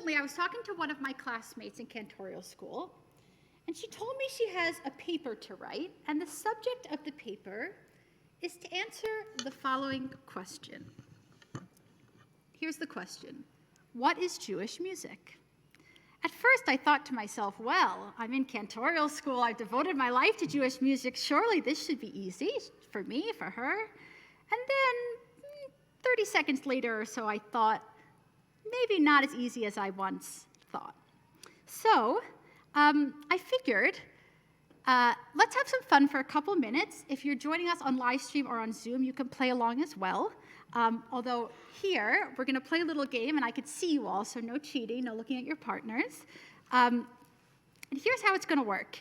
recently I was talking to one of my classmates in cantorial school, and she told me she has a paper to write, and the subject of the paper is to answer the following question. Here's the question. What is Jewish music? At first, I thought to myself, well, I'm in cantorial school. I've devoted my life to Jewish music. Surely this should be easy for me, for her. And then 30 seconds later or so, I thought, maybe not as easy as I once thought. So I figured, let's have some fun for a couple minutes. If you're joining us on live stream or on Zoom, you can play along as well. Although here, we're going to play a little game, and I could see you all, so no cheating, no looking at your partners. And here's how it's going to work.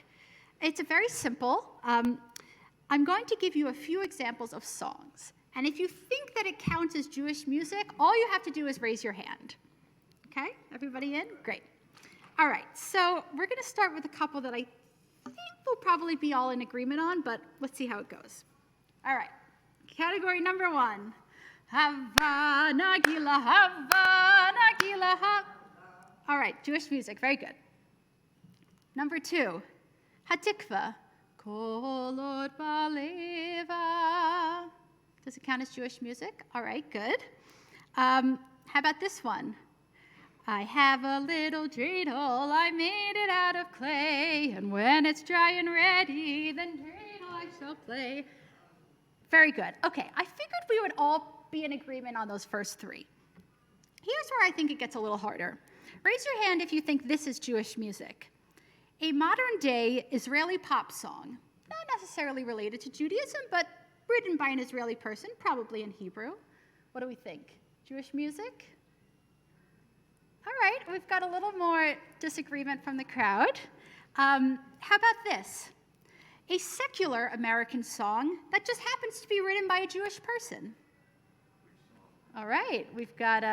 It's very simple. I'm going to give you a few examples of songs. And if you think that it counts as Jewish music, all you have to do is raise your hand. Okay? Everybody in? Great. All right. So we're going to start with a couple that I think we'll probably be all in agreement on, but let's see how it goes. All right. Category number 1. Hava Nagila, Hava Nagila, ha. All right, Jewish music, very good. Number 2, Hatikva, Kolot Baleva. Does it count as Jewish music? All right, good. How about this one? I have a little dreidel, I made it out of clay, and when it's dry and ready, then dreidel I shall play. Very good. Okay, I figured we would all be in agreement on those first 3. Here's where I think it gets a little harder. Raise your hand if you think this is Jewish music. A modern-day Israeli pop song, not necessarily related to Judaism, but written by an Israeli person, probably in Hebrew. What do we think? Jewish music? All right, we've got a little more disagreement from the crowd. How about this? A secular American song that just happens to be written by a Jewish person. All right, we've got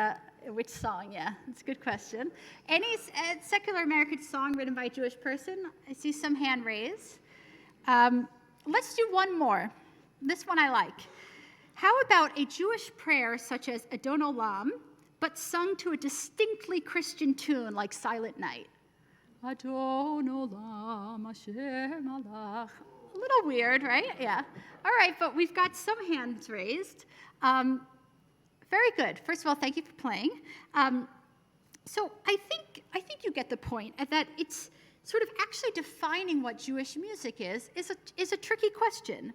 which song? Yeah, that's a good question. Any secular American song written by a Jewish person? I see some hand raised. Let's do one more. This one I like. How about a Jewish prayer such as Adon Olam, but sung to a distinctly Christian tune like Silent Night? Adon Olam Asher Malach. A little weird, right? Yeah. All right, but we've got some hands raised. Very good. First of all, thank you for playing. So I think you get the point that it's sort of actually defining what Jewish music is a tricky question.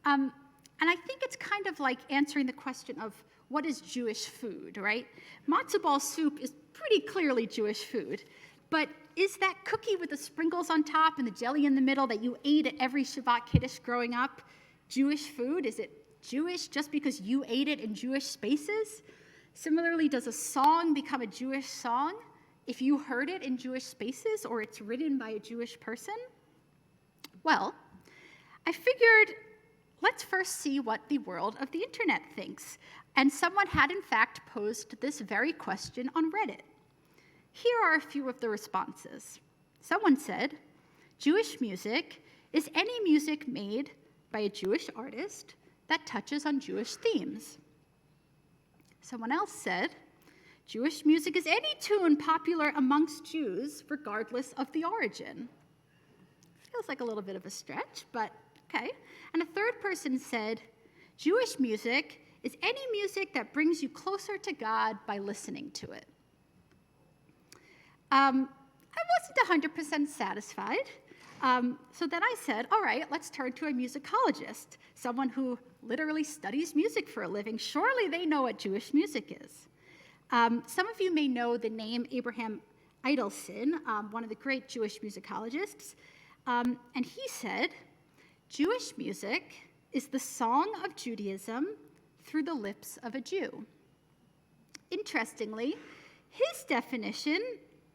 And I think it's kind of like answering the question of what is Jewish food, right? Matzo ball soup is pretty clearly Jewish food. But is that cookie with the sprinkles on top and the jelly in the middle that you ate at every Shabbat Kiddush growing up Jewish food? Is it Jewish just because you ate it in Jewish spaces? Similarly, does a song become a Jewish song if you heard it in Jewish spaces or it's written by a Jewish person? Well, I figured let's first see what the world of the internet thinks. And someone had in fact posed this very question on Reddit. Here are a few of the responses. Someone said, Jewish music is any music made by a Jewish artist that touches on Jewish themes. Someone else said, Jewish music is any tune popular amongst Jews, regardless of the origin. Feels like a little bit of a stretch, but okay. And a third person said, Jewish music is any music that brings you closer to God by listening to it. I wasn't 100% satisfied. So then I said, all right, let's turn to a musicologist, someone who literally studies music for a living. Surely they know what Jewish music is. Some of you may know the name Abraham Edelson, one of the great Jewish musicologists. And he said, Jewish music is the song of Judaism through the lips of a Jew. Interestingly, his definition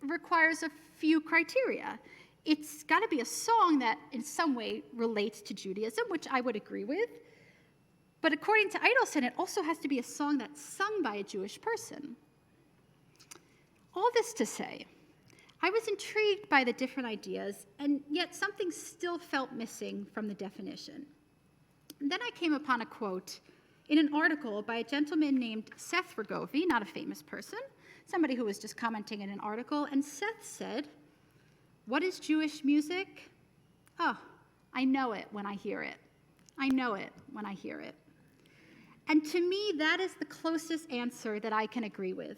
requires a few criteria. It's got to be a song that in some way relates to Judaism, which I would agree with. But according to Edelson, it also has to be a song that's sung by a Jewish person. All this to say, I was intrigued by the different ideas, and yet something still felt missing from the definition. And then I came upon a quote in an article by a gentleman named Seth Ragovi, not a famous person, somebody who was just commenting in an article, and Seth said, "What is Jewish music? Oh, I know it when I hear it. I know it when I hear it." And to me, that is the closest answer that I can agree with.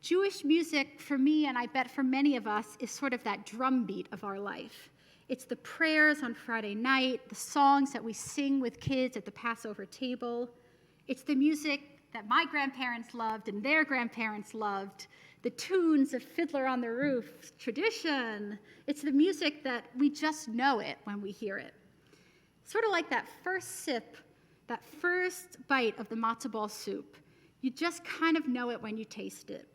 Jewish music, for me, and I bet for many of us, is sort of that drumbeat of our life. It's the prayers on Friday night, the songs that we sing with kids at the Passover table. It's the music that my grandparents loved and their grandparents loved, the tunes of Fiddler on the Roof, tradition. It's the music that we just know it when we hear it. Sort of like that first sip, that first bite of the matzo ball soup. You just kind of know it when you taste it.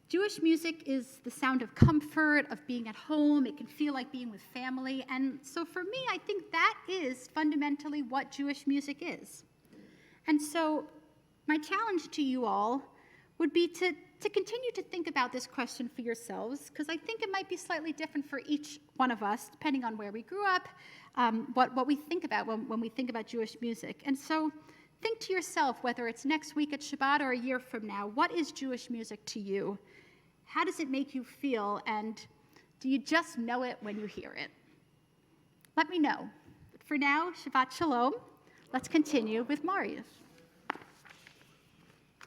Jewish music is the sound of comfort, of being at home. It can feel like being with family. And so for me, I think that is fundamentally what Jewish music is. And so my challenge to you all would be to continue to think about this question for yourselves, because I think it might be slightly different for each one of us, depending on where we grew up, what we think about when we think about Jewish music. And so think to yourself, whether it's next week at Shabbat or a year from now, what is Jewish music to you? How does it make you feel? And do you just know it when you hear it? Let me know. But for now, Shabbat Shalom. Let's continue with Marius.